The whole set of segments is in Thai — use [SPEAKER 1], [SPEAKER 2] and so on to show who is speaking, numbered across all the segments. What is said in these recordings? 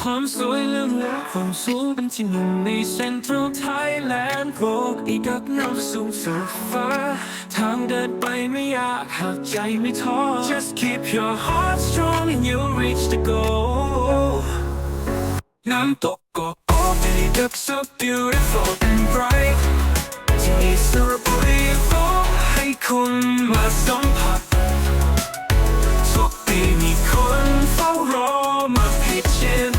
[SPEAKER 1] ความสวยเรื่องและความสูงเป็นที่หนึ่งใน Central Thailand โกรกอีกกับน้ำสูงสุดฟ้าทางเดินไปไม่ยากหากใจไม่ท้อ Just keep your heart strong and you'll reach the goal น้ำตกโกรกอ It looks so beautiful and bright ที่นี่สระบุรีขอให้คุณมาสัมผัสทุกปีมีคนเฝ้ารอมาพิชิต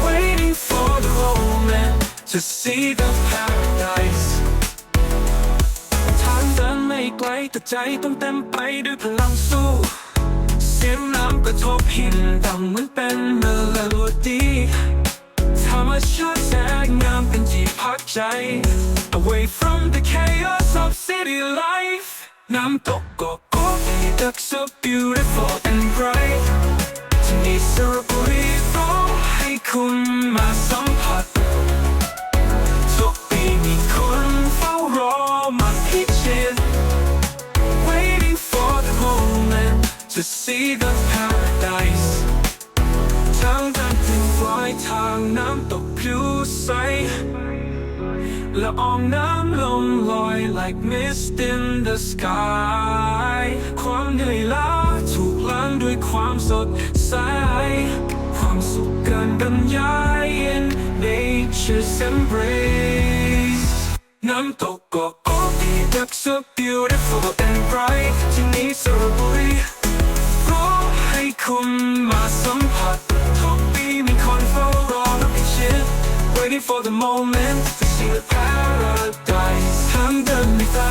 [SPEAKER 1] Waiting for the moment to see the paradise ทางเดินไม่ไกลแต่ใจต้องเต็มไปด้วยพลังสู้เสียงน้ำกระทบหินดังเหมือนเป็นเมโลดี้ธรรมชาติแสนงามเป็นที่พักใจ Away from the chaos of city life น้ำตกโกโก้ It looks so beautiful and bright ที่นี่สระบุรีขอให้คุณมาสัมผัสทุกปีมีคนเฝ้ารอมาพิชิต Waiting for the moment to see the paradise ทางเดินถึงปลายทางน้ำตกผิวใสละอองน้ำลงลอย like mist in the sky ความเหนื่อยล้าถูกล้างด้วยความสดใสความสุขเกินบรรยาย in nature's embrace น้ำตกโกโก้ It looks so beautiful and bright ที่นี่สระบุรีขอให้คุณมาสัมผัสทุกปีมีคนเฝ้ารอและพิชิต Waiting for the moment to see the paradise ทางเดินไม่ไกล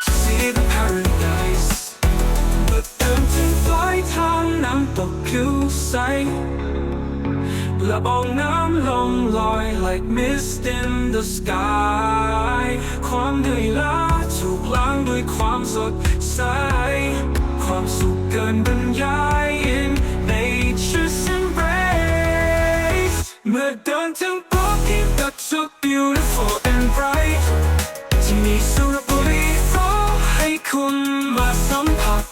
[SPEAKER 1] to see the paradise เมื่อเดินถึงปลายทางน้ำตกผิวใสละอองน้ำลงลอย like mist in the sky ความเหนื่อยล้าถูกล้างด้วยความสดใสความสุขเกินบรรยาย in nature's embrace เมื่อเดินถึงปลายทาง That's so beautiful and bright ที่นี่สระบุรีขอให้คุณมาสัมผัส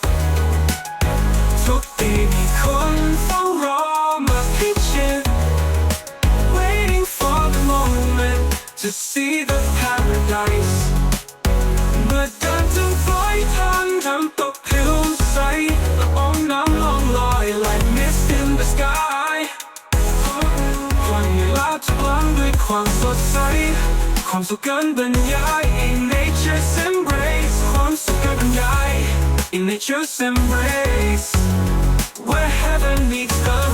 [SPEAKER 1] ทุกปีมีคนเฝ้ารอมาพิชิต Waiting for the moment to see the paradise เมื่อเดินถึงปลายทางน้ำตกผิวใสละอองน้ำลองลอย like mist in the sky ความเหนื่อยล้าถูกล้างด้วยความสดใสความสุขเกินบรรยาย in nature's embrace ความสุขเกินบรรยาย in nature's embrace where heaven meets earth